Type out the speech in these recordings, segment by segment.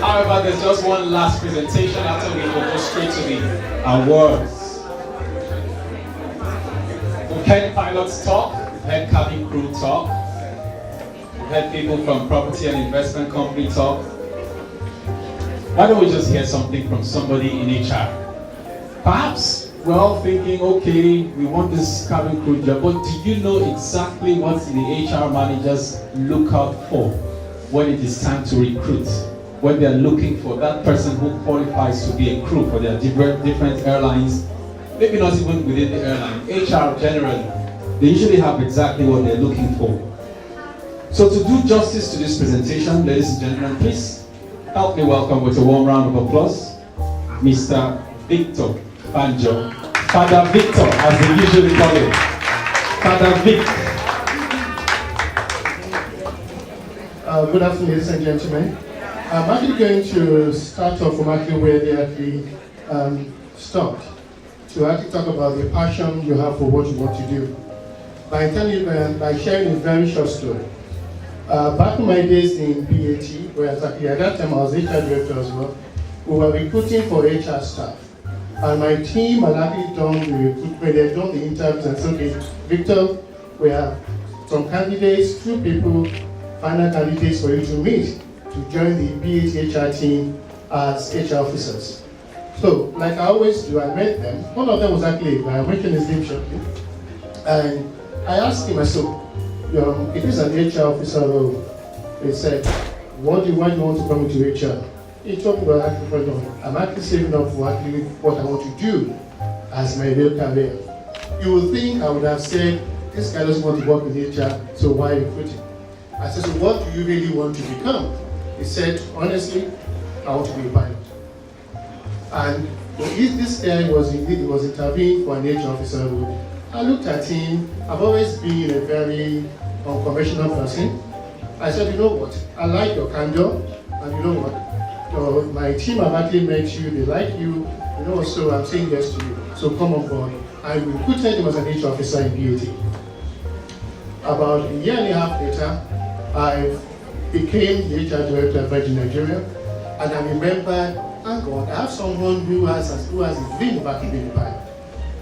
However, there's just one last presentation after we will go straight to the awards. We've had pilots talk, we've had cabin crew talk, we've had people from property and investment company talk. Why don't we just hear something from somebody in HR? Perhaps we're all thinking, okay, we want this cabin crew job, but do you know exactly what the HR managers look out for when it is time to recruit? When they're looking for that person who qualifies to be a crew for their different airlines, maybe not even within the airline, HR generally, they usually have exactly what they're looking for. So to do justice to this presentation, ladies and gentlemen, please help me welcome with a warm round of applause, Mr. Victor Banjo, Father Victor, as they usually call him. Father Vic. Good afternoon, ladies and gentlemen. I'm actually going to start off from actually where they actually stopped, to actually talk about the passion you have for what you want to do. By sharing a very short story. Back in my days in BAT, where exactly at that time I was HR director as well, we were recruiting for HR staff. And my team had actually done the recruitment, they had done the interviews and said, okay, Victor, we have some candidates, 2 people, final candidates for you to meet to join the BAT HR team as HR officers. So, like I always do, I met them. One of them was actually, I mentioned his name shortly, and I asked him, I said, it is an HR officer role. He said, why do you want to come into HR? He told me, well, I'm actually saving up for actually what I want to do as my real career. You would think I would have said, this guy doesn't want to work in HR, so why recruiting? I said, so what do you really want to become? He said, honestly, I want to be a pilot. And this guy was interviewing for an HR officer role. I looked at him. I've always been a very unconventional person. I said, you know what? I like your candor, and you know what? My team have actually met you. They like you. You know, so I'm saying yes to you. So come on board. I recruited him as an HR officer in BAT. About a year and a half later, I became the HR director at Virgin Nigeria, and I remembered, thank God, I have someone who has a dream of actually being a pilot.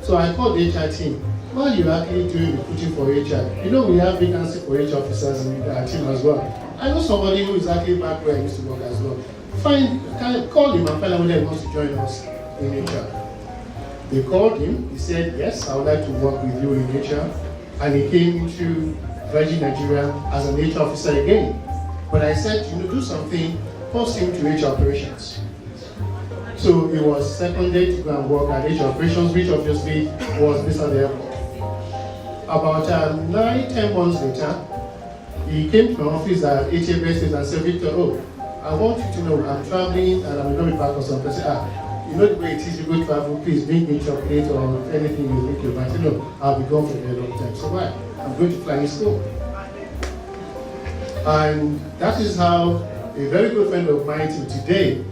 So I called the HR team. While you're actually doing recruiting for HR, you know we have vacancy for HR officers in our team as well. I know somebody who is actually back where I used to work as well. Call him and find out whether he wants to join us in HR. They called him, he said, yes, I would like to work with you in HR. And he came into Virgin Nigeria as an HR officer again. But I said, do something, post him to HR operations. So he was seconded to go and work at HR operations, which obviously was based at the airport. About 9-10 months later, he came to my office at HMS and said, Victor, I want you to know I'm traveling and I'm going to be back or something. I said, you know the way it is, you go travel, please bring me chocolate or anything you think you buy. I said, no, I'll be gone for a very long time. So why? I'm going to flying school. And that is how a very good friend of mine till today,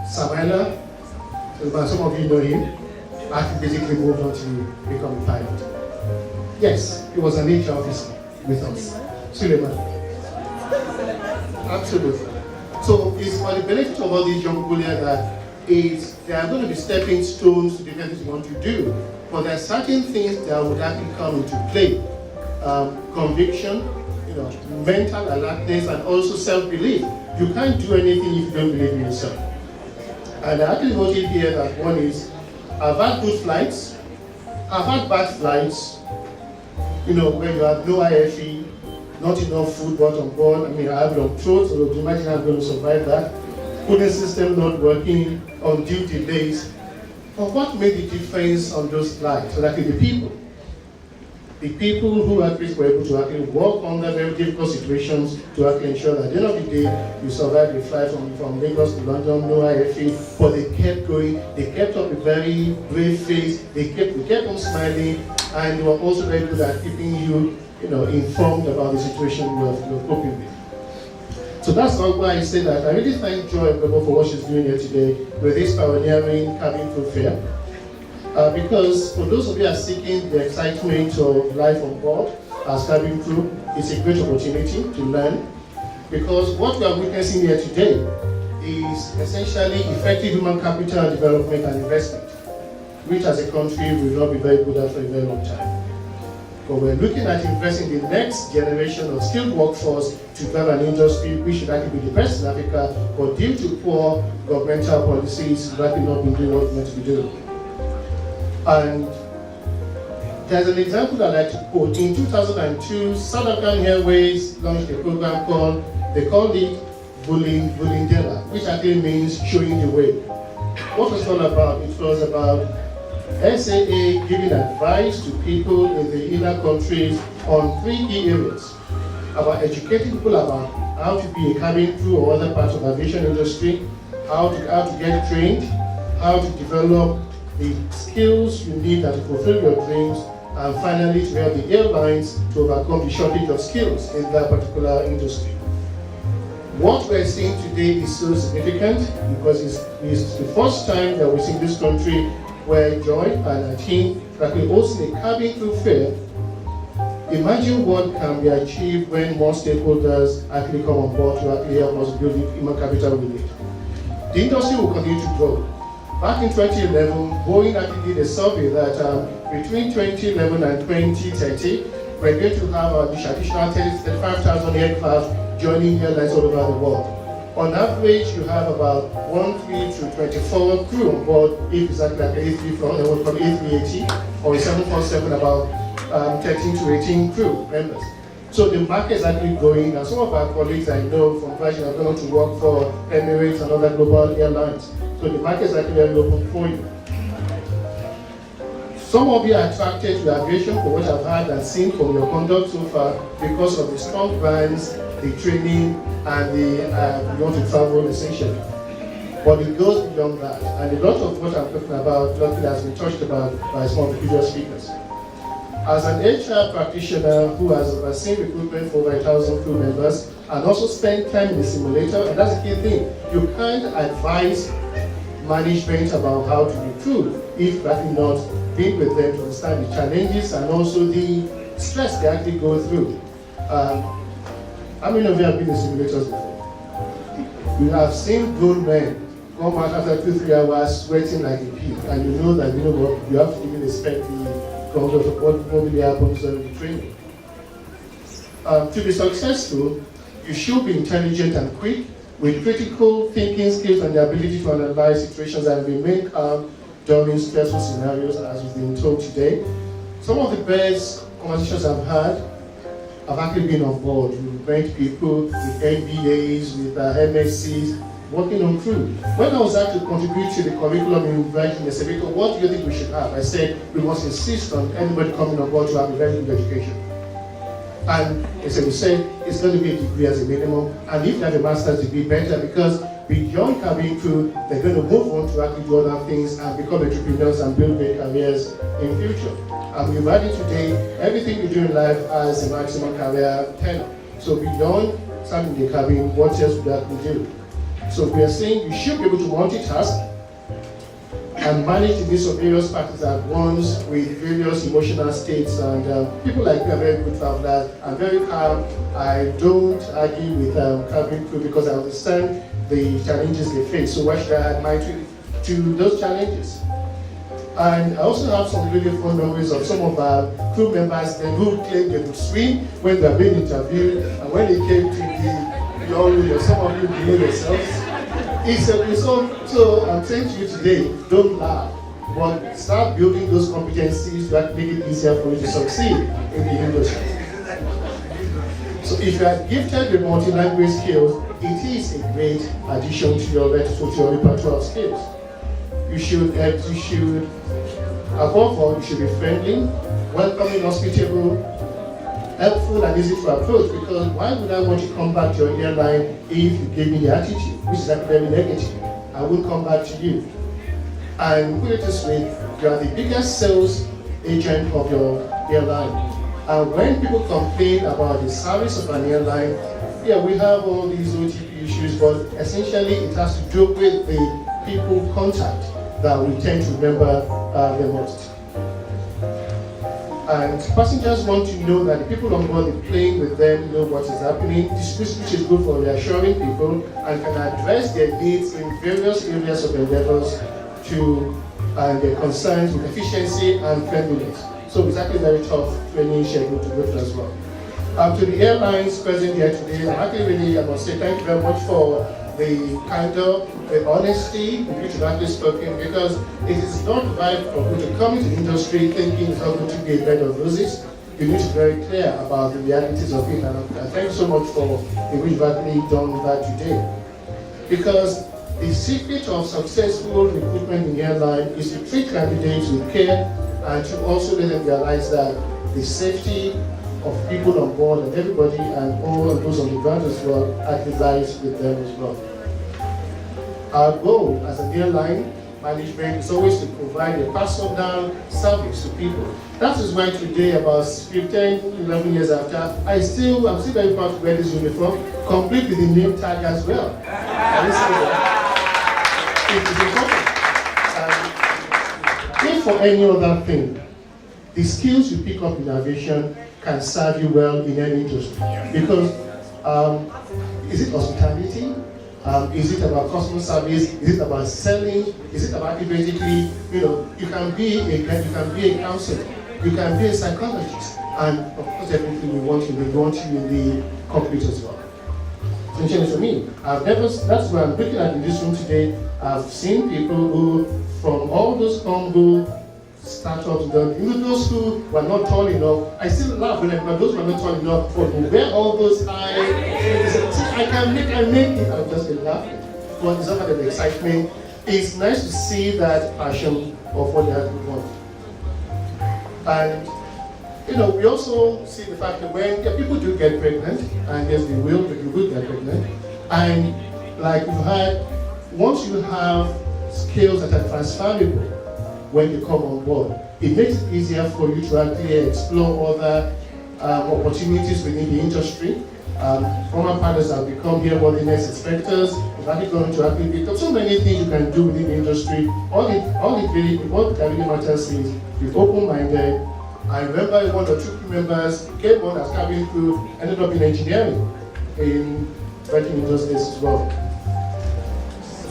Samuela, some of you know him, actually basically moved on to become a pilot. Yes, he was an HR officer with us. Suleiman. Absolutely. So it's for the benefit of all these young people here that they are going to be stepping stones to the things you want to do. But there are certain things that would actually come into play. Conviction, mental alertness, and also self-belief. You can't do anything if you don't believe in yourself. And I actually noted here that one is, I've had good flights, I've had bad flights, where you have no IFE, not enough food brought on board. I have long throat, so imagine I'm going to survive that. Cooling system not working, undue delays. But what made the difference on those flights? So that the people who actually were able to actually work under very difficult situations to actually ensure that at the end of the day, you survived the flight from Lagos to London, no IFE, but they kept going, they kept up a very brave face, they kept on smiling, and they were also very good at keeping you, informed about the situation you're coping with. So that's why I say that I really thank Joy Ogbebo for what she's doing here today with this pioneering cabin crew fair. Because for those of you who are seeking the excitement of life on board as cabin crew, it's a great opportunity to learn. Because what we are witnessing here today is essentially effective human capital development and investment, which as a country will not be very good at for a very long time. But we're looking at investing in the next generation of skilled workforce to develop an industry which should actually be the best in Africa, but due to poor governmental policies, we've actually not been doing what we're meant to be doing. And there's an example I'd like to quote. In 2002, South African Airways launched a program they called it Vulindlela, which actually means showing the way. What was it all about? It was about SAA giving advice to people in the inner countries on 3 key areas: about educating people about how to be a cabin crew or other parts of the aviation industry, how to get trained, how to develop the skills you need to fulfill your dreams, and finally to help the airlines to overcome the shortage of skills in that particular industry. What we're seeing today is so significant because it's the first time that we see this country where Joy and her team actually hosting a cabin crew fair. Imagine what can be achieved when more stakeholders actually come on board to actually help us build the human capital we need. The industry will continue to grow. Back in 2011, Boeing actually did a survey that between 2011 and 2030, we're going to have additional 35,000 aircraft joining airlines all over the world. On average, you have about 13 to 24 crew on board, if it's like an A380 or a 747, about 13 to 18 crew members. So the market is actually growing, and some of our colleagues I know from Virgin are going to work for Emirates and other global airlines. So the market is actually very open for you. Some of you are attracted to aviation for what I've heard and seen from your conduct so far because of the strong brands, the training, and you want to travel essentially. But it goes beyond that, and a lot of what I'm talking about luckily has been touched about by some of the previous speakers. As an HR practitioner who has overseen recruitment for over 1,000 crew members and also spent time in the simulator, and that's the key thing, you can't advise management about how to recruit if you have not been with them to understand the challenges and also the stress they actually go through. How many of you have been in simulators before? You have seen grown men come out after 2-3 hours sweating like a pig, and you know that you have to even expect the comfort of what really happens during the training. To be successful, you should be intelligent and quick, with critical thinking skills and the ability to analyze situations and remain calm during stressful scenarios, as we've been told today. Some of the best conversations I've had have actually been on board. We've met people with MBAs, with MSCs, working on crew. When I was asked to contribute to the curriculum in Virgin, they said, what do you think we should have? I said, we must insist on anybody coming on board to have a very good education. And they said, it's going to be a degree as a minimum, and if you have a master's degree, better, because beyond cabin crew, they're going to move on to actually do other things and become entrepreneurs and build their careers in future. And we've added today, everything you do in life has a maximum career tenure. So beyond standing in the cabin, what else would that do? So we are saying you should be able to multitask and manage the needs of various parties at once with various emotional states. And people like me are very good travelers. I'm very calm. I don't argue with cabin crew because I understand the challenges they face. So why should I add mine to those challenges? And I also have some really fun memories of some of our crew members who claimed they could swim when they were being interviewed, and when they came to the young, some of you believe yourselves. So I'm saying to you today, don't laugh, but start building those competencies that make it easier for you to succeed in the industry. So if you are gifted with multi-language skills, it is a great addition to your repertoire of skills. You should, above all, you should be friendly, welcoming, hospitable, helpful, and easy to approach, because why would I want to come back to your airline if you gave me the attitude, which is actually very negative? I won't come back to you. And put it this way, you are the biggest sales agent of your airline. And when people complain about the service of an airline, yeah, we have all these OTP issues, but essentially it has to do with the people contact that we tend to remember the most. And passengers want to know that the people on board are playing with them, know what is happening, which is good for reassuring people and can address their needs in various areas of endeavors to their concerns with efficiency and cleanliness. So it's actually very tough training schedule to go through as well. To the airlines present here today, I must say thank you very much for the candor, the honesty with which you've actually spoken, because it is not right for people to come into the industry thinking it's not going to be a bed of roses. You need to be very clear about the realities of it, and thank you so much for the way you've actually done that today. Because the secret of successful recruitment in the airline is to treat candidates with care and to also let them realize that the safety of people on board and everybody and all of those on the ground as well actually lies with them as well. Our goal as an airline management is always to provide a personal service to people. That is why today, about 10, 11 years after, I'm still very proud to wear this uniform, complete with the name tag as well. It is important. If for any other thing, the skills you pick up in aviation can serve you well in any industry. Because is it hospitality? Is it about customer service? Is it about selling? Is it about basically, you can be a counselor, you can be a psychologist, and of course everything we want you in the cockpit as well. So for me, that's why I'm looking at in this room today. I've seen people who, from all those humble startups, those who were not tall enough, I still laugh when those who were not tall enough, but where all those high, I can make it, I'm just laughing. But it's not kind of excitement. It's nice to see that passion of what they have to want. And we also see the fact that when people do get pregnant, and yes, they will get pregnant, and like once you have skills that are transferable when you come on board, it makes it easier for you to actually explore other opportunities within the industry. Former pilots have become airworthiness inspectors. You've actually gone to actually pick up so many things you can do within the industry. What really matters is be open-minded. I remember one or two crew members came on as cabin crew, ended up in engineering, in working in those days as well.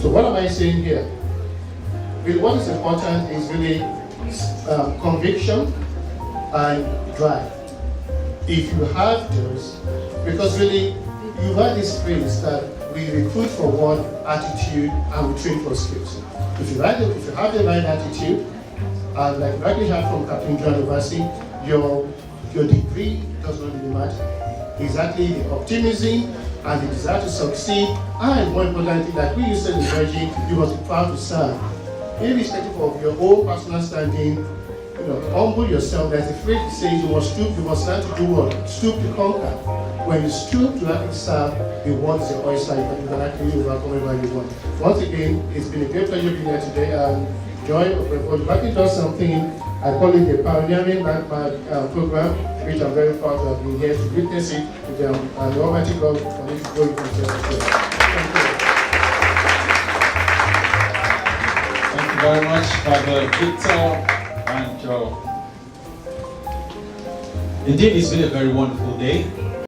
So what am I saying here? Really, what is important is really conviction and drive. If you have those, because really, you've heard this phrase that we recruit for one attitude and we train for skills. If you have the right attitude, and like rightly heard from Captain John Obasi, your degree does not really matter. Exactly the optimism and the desire to succeed, and more importantly, like we used to say in Virgin, you must be proud to serve. Irrespective of your own personal standing, humble yourself. There's a phrase that says you must stoop, you must learn to do what? Stoop to conquer. When you stoop to actually serve, the world is your oyster, you can actually overcome whatever you want. Once again, it's been a great pleasure being here today. Joy of You've actually done something, I call it the pioneering landmark program, which I'm very proud to have been here to witness it with them, and the Almighty God for me to go into the Thank you. Thank you very much, Father Victor and Joe. Indeed, it's been a very wonderful day.